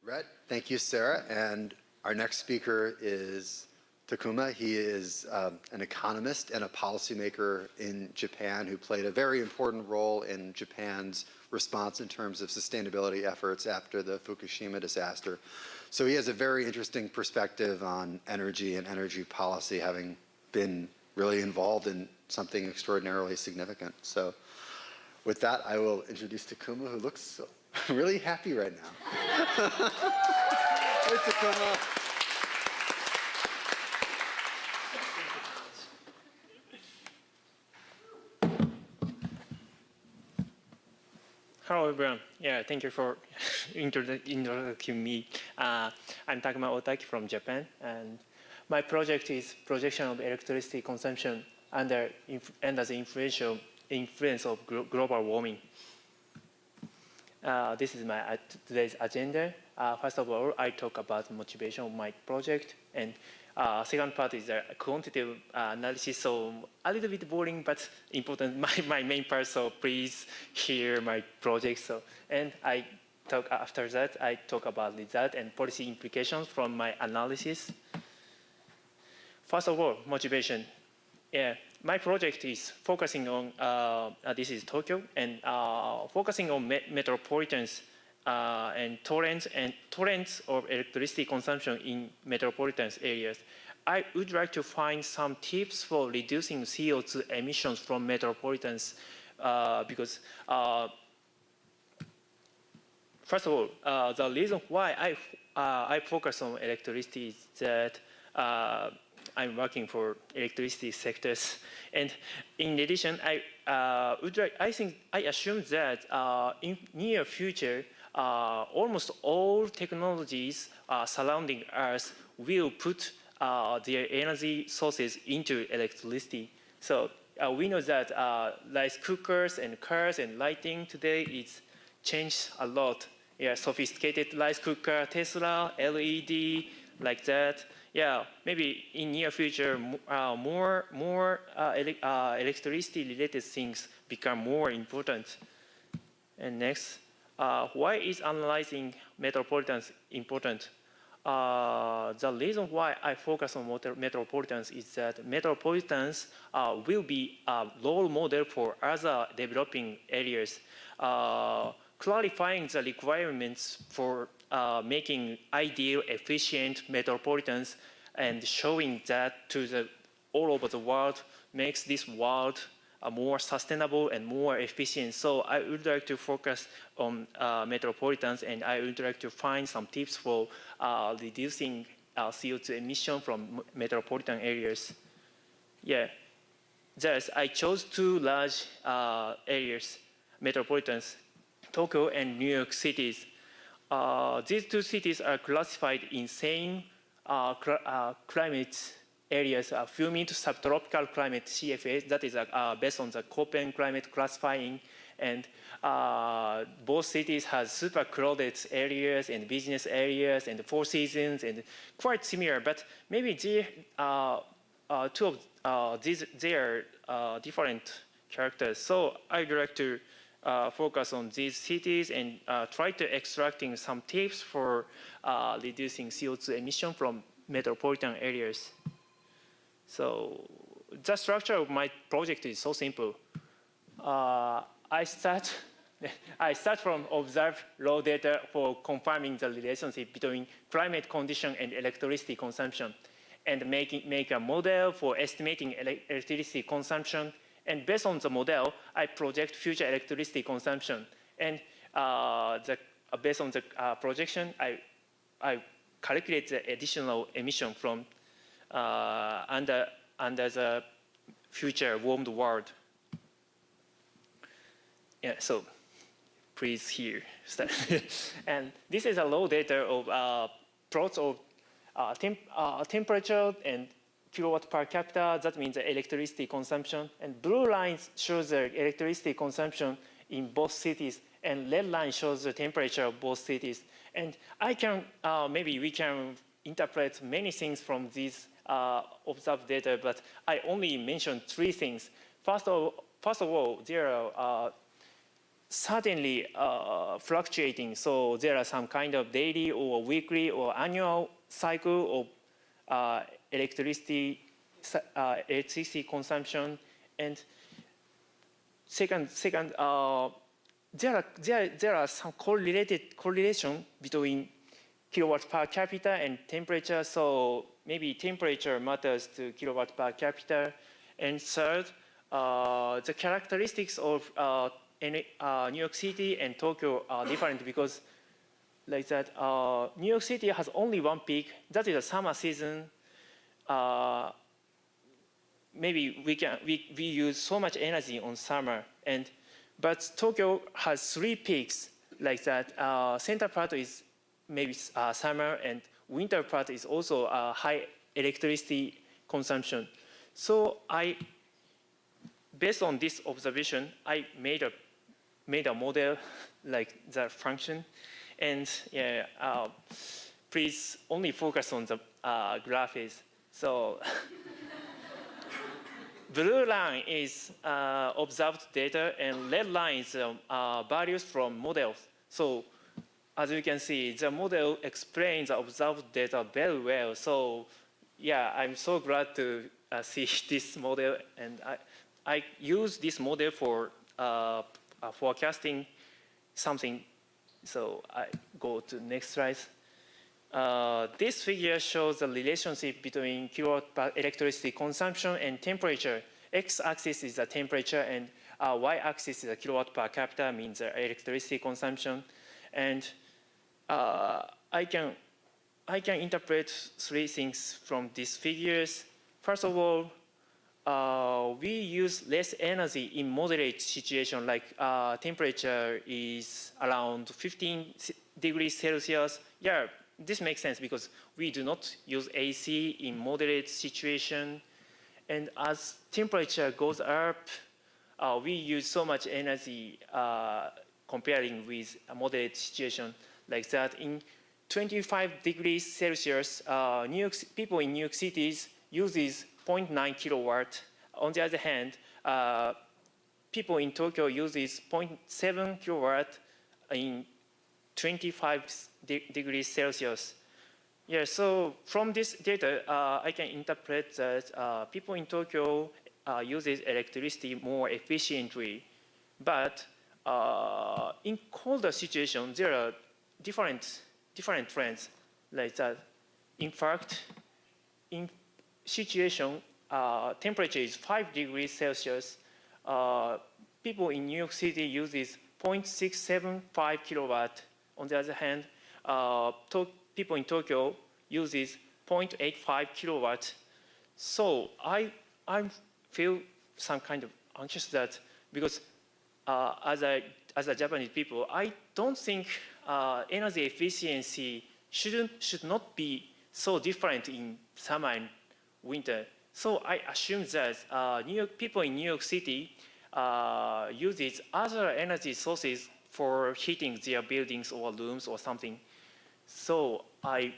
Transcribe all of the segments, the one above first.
Right. Thank you, Sarah. And our next speaker is Takuma. He is an economist and a policymaker in Japan who played a very important role in Japan's response in terms of sustainability efforts after the Fukushima disaster. So he has a very interesting perspective on energy and energy policy, having been really involved in something extraordinarily significant. So with that, I will introduce Takuma, who looks really happy right now. Hey, Takuma. Hello, everyone. Yeah, thank you for introducing me. I'm Takuma Otaki from Japan, and my project is projection of electricity consumption under the influence of global warming. This is my today's agenda. First of all, I talk about the motivation of my project, and second part is a quantitative analysis, so a little bit boring but important, my main part, so please hear my project. So, and after that, I talk about result and policy implications from my analysis. First of all, motivation. Yeah, my project is focusing on, this is Tokyo, and focusing on metropolitans and torrents of electricity consumption in metropolitan areas. I would like to find some tips for reducing CO2 emissions from metropolitans because, first of all, the reason why I focus on electricity is that I'm working for electricity sectors, and in addition, I assume that in near future, almost all technologies surrounding Earth will put their energy sources into electricity. So we know that rice cookers and cars and lighting today is changed a lot. Yeah, sophisticated rice cooker, Tesla, LED, like that. Yeah, maybe in near future, more electricity-related things become more important. And next, why is analyzing metropolitans important? The reason why I focus on metropolitans is that metropolitans will be a role model for other developing areas, clarifying the requirements for making ideal, efficient metropolitans and showing that to all over the world makes this world more sustainable and more efficient. So I would like to focus on metropolitans, and I would like to find some tips for reducing CO2 emission from metropolitan areas. Yeah, thus I chose two large areas, metropolitans, Tokyo and New York cities. These two cities are classified in same climate areas, humid subtropical climate, CFA, that is based on the Köppen climate classifying, and both cities have super crowded areas and business areas and four seasons and quite similar, but maybe two of these, they are different characters. So I'd like to focus on these cities and try to extracting some tips for reducing CO2 emission from metropolitan areas. So the structure of my project is so simple. I start from observe raw data for confirming the relationship between climate condition and electricity consumption, and make a model for estimating electricity consumption. And based on the model, I project future electricity consumption. And based on the projection, I calculate the additional emission from under the future warmed world. Yeah, so please here start. And this is a raw data of plots of temperature and kilowatt per capita. That means the electricity consumption. And blue line shows the electricity consumption in both cities, and red line shows the temperature of both cities. And I can maybe we can interpret many things from these observed data, but I only mentioned three things. First of all, there are certainly fluctuating. So there are some kind of daily or weekly or annual cycle of electricity consumption. And second, there are some correlation between kilowatts per capita and temperature. So maybe temperature matters to kilowatts per capita. And third, the characteristics of New York City and Tokyo are different because like that, New York City has only one peak. That is the summer season. Maybe we use so much energy on summer, but Tokyo has 3 peaks like that. Center part is maybe summer, and winter part is also high electricity consumption. So based on this observation, I made a model like that function, and yeah, please only focus on the graphics. So blue line is observed data, and red line is values from models. So as you can see, the model explains the observed data very well. So yeah, I'm so glad to see this model, and I use this model for forecasting something. So I go to next slide. This figure shows the relationship between kilowatt per electricity consumption and temperature. X-axis is the temperature, and Y-axis is the kilowatt per capita, means the electricity consumption. And I can interpret 3 things from these figures. First of all, we use less energy in moderate situation, like temperature is around 15 degrees Celsius. Yeah, this makes sense because we do not use AC in moderate situation. And as temperature goes up, we use so much energy comparing with a moderate situation like that. In 25 degrees Celsius, people in New York City uses 0.9 kilowatt. On the other hand, people in Tokyo uses 0.7 kilowatt in 25 degrees Celsius. Yeah, so from this data, I can interpret that people in Tokyo uses electricity more efficiently, but in colder situations, there are different trends like that. In fact, in situation, temperature is 5 degrees Celsius, people in New York City uses 0.675 kilowatt. On the other hand, people in Tokyo uses 0.85 kilowatt. So I feel some kind of anxious that because as a Japanese people, I don't think energy efficiency should not be so different in summer and winter. So I assume that people in New York City uses other energy sources for heating their buildings or rooms or something. So I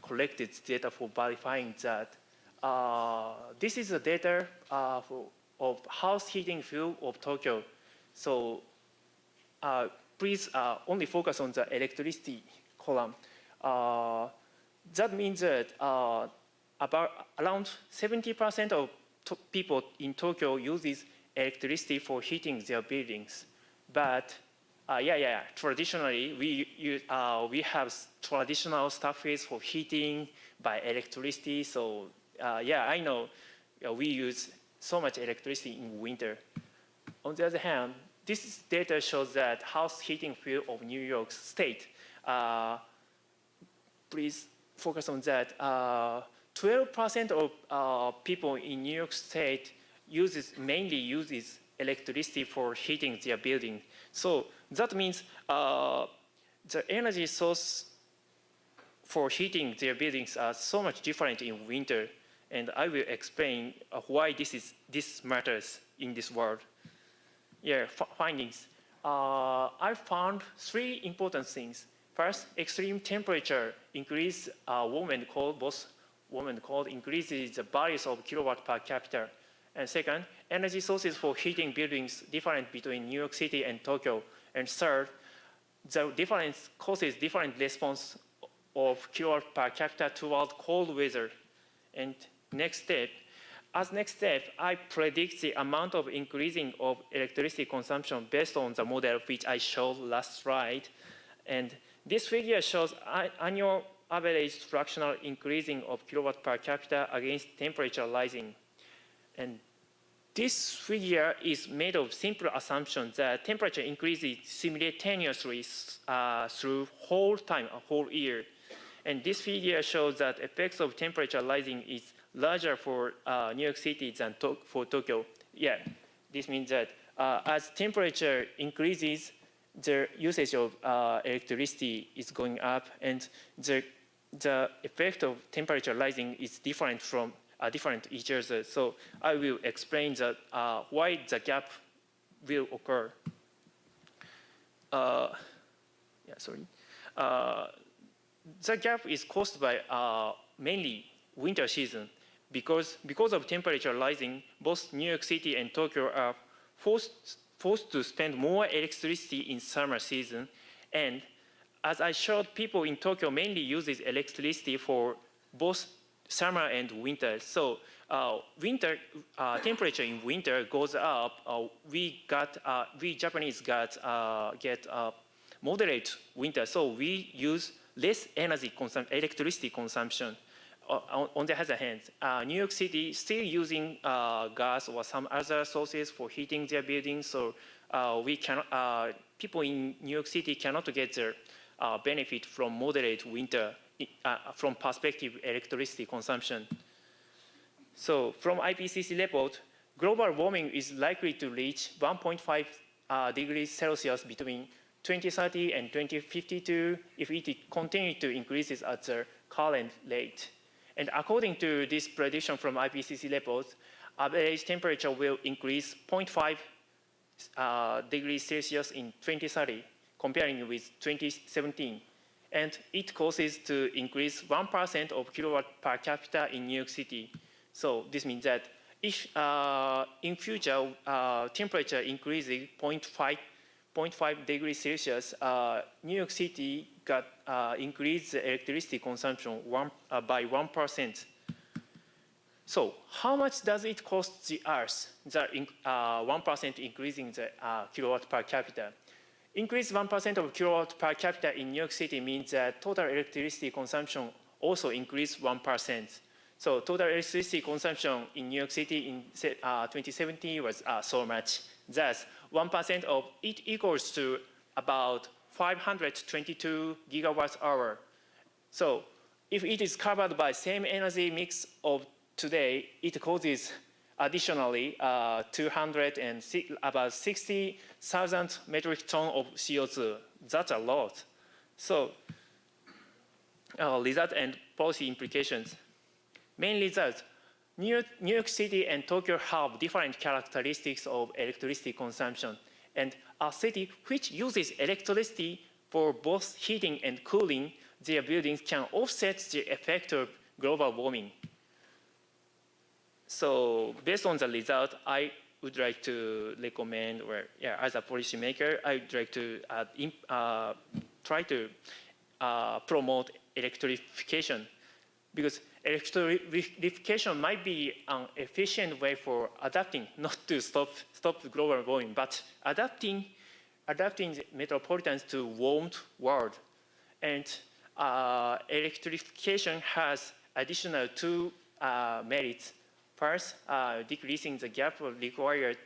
collected data for verifying that. This is the data of house heating fuel of Tokyo. So please only focus on the electricity column. That means that about around 70% of people in Tokyo uses electricity for heating their buildings. But traditionally, we have traditional surface for heating by electricity. So I know we use so much electricity in winter. On the other hand, this data shows that house heating fuel of New York State. Please focus on that. 12% of people in New York State mainly uses electricity for heating their building. So that means the energy source for heating their buildings are so much different in winter, and I will explain why this matters in this world. Yeah, findings. I found 3 important things. First, extreme temperature increase warm and cold, both warm and cold increases the values of kilowatt per capita. And second, energy sources for heating buildings different between New York City and Tokyo. And third, the difference causes different response of kilowatt per capita toward cold weather. And next step, I predict the amount of increasing of electricity consumption based on the model which I showed last slide. And this figure shows annual average fractional increasing of kilowatt per capita against temperature rising. And this figure is made of simple assumption that temperature increases simultaneously through whole time, a whole year. And this figure shows that effects of temperature rising is larger for New York City than for Tokyo. Yeah, this means that as temperature increases, the usage of electricity is going up, and the effect of temperature rising is different from different each other. So I will explain that why the gap will occur. The gap is caused by mainly winter season because of temperature rising. Both New York City and Tokyo are forced to spend more electricity in summer season, and as I showed, people in Tokyo mainly uses electricity for both summer and winter. So winter temperature in winter goes up. We Japanese get moderate winter, so we use less electricity consumption. On the other hand, New York City still using gas or some other sources for heating their buildings, so people in New York City cannot get their benefit from moderate winter from perspective electricity consumption. So from IPCC report, global warming is likely to reach 1.5 degrees Celsius between 2030 and 2052 if it continues to increase at the current rate. And according to this prediction from IPCC report, average temperature will increase 0.5 degrees Celsius in 2030, comparing with 2017. And it causes to increase 1% of kilowatt per capita in New York City. So this means that if in future temperature increases 0.5 degrees Celsius, New York City got increased the electricity consumption by 1%. So how much does it cost the Earth, the 1% increasing the kilowatt per capita? Increase 1% of kilowatt per capita in New York City means that total electricity consumption also increased 1%. So total electricity consumption in New York City in 2017 was so much. Thus, 1% of it equals to about 522 gigawatts hour. So if it is covered by same energy mix of today, it causes additionally about 60,000 metric ton of CO2. That's a lot. So result and policy implications. Main result, New York City and Tokyo have different characteristics of electricity consumption. And a city which uses electricity for both heating and cooling their buildings can offset the effect of global warming. So based on the result, I would like to recommend, as a policymaker, I would like to try to promote electrification, because electrification might be an efficient way for adapting, not to stop global warming, but adapting the metropolitans to warmed world. And electrification has additional two merits. First, decreasing the gap of required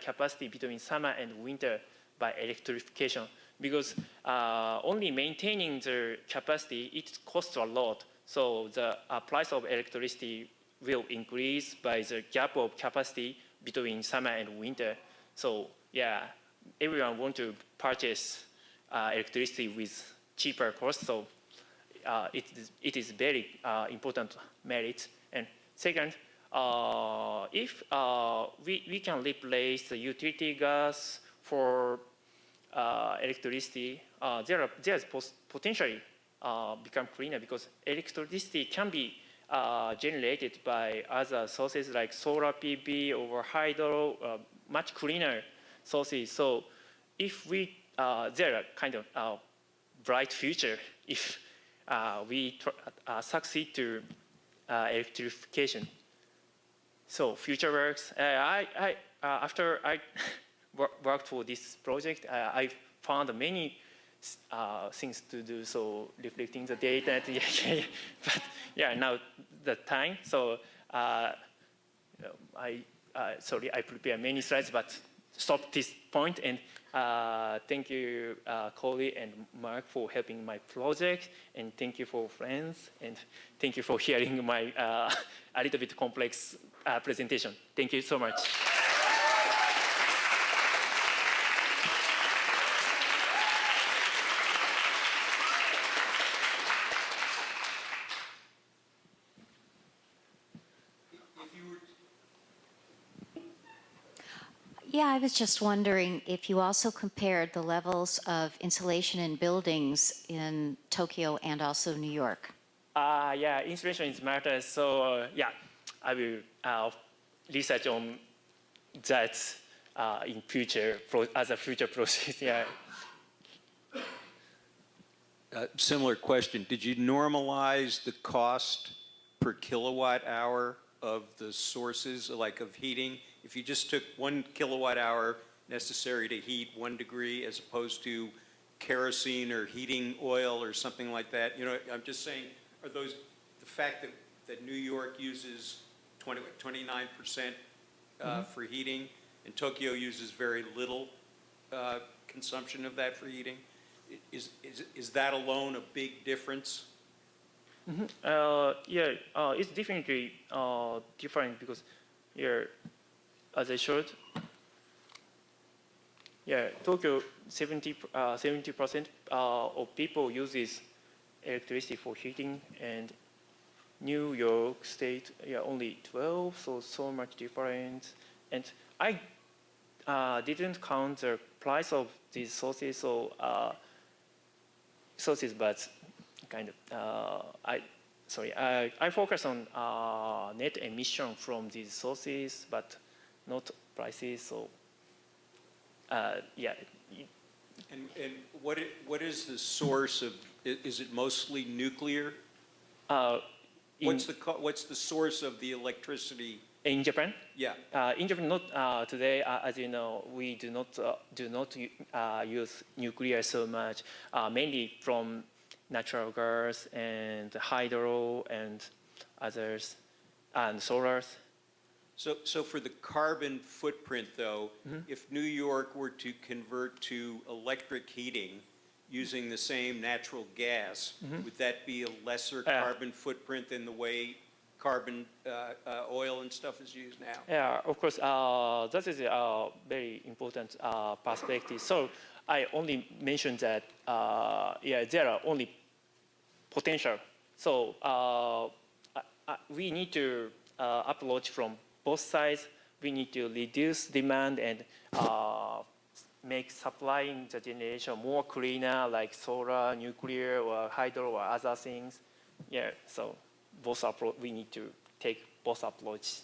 capacity between summer and winter by electrification, because only maintaining the capacity, it costs a lot. So the price of electricity will increase by the gap of capacity between summer and winter. So yeah, everyone wants to purchase electricity with cheaper cost. So it is very important merit. And second, if we can replace the utility gas for electricity, there's potentially become cleaner, because electricity can be generated by other sources like solar PV or hydro, much cleaner sources. So if we there are kind of bright future if we succeed to electrification. So future works. After I worked for this project, I found many things to do. So reflecting the data, but yeah, now the time. So sorry, I prepared many slides, but stop this point. And thank you, Corey and Mark, for helping my project. And thank you for friends. And thank you for hearing my a little bit complex presentation. Thank you so much. Yeah, I was just wondering if you also compared the levels of insulation in buildings in Tokyo and also New York. Yeah, insulation is matters. So yeah, I will research on that in future as a future process. Yeah. Similar question. Did you normalize the cost per kilowatt hour of the sources, like of heating? If you just took 1 kilowatt hour necessary to heat 1 degree as opposed to kerosene or heating oil or something like that, you know, I'm just saying, are those, the fact that New York uses 29% for heating and Tokyo uses very little consumption of that for heating, is that alone a big difference? Yeah, it's definitely different because here, as I showed, yeah, Tokyo 70% of people uses electricity for heating, and New York State, yeah, only 12, so much difference. And I didn't count the price of these sources, but kind of I focus on net emission from these sources, but not prices. So yeah. And what is the source of? Is it mostly nuclear? What's the source of the electricity? In Japan? Yeah. In Japan, not today. As you know, we do not use nuclear so much. Mainly from natural gas and hydro and others, and solars. So for the carbon footprint, though, if New York were to convert to electric heating using the same natural gas, would that be a lesser carbon footprint than the way carbon oil and stuff is used now? Yeah, of course. That is a very important perspective. So I only mentioned that yeah, there are only potential. So we need to approach from both sides. We need to reduce demand and make supplying the generation more cleaner, like solar, nuclear, or hydro, or other things. Yeah, so both approach. We need to take both approaches.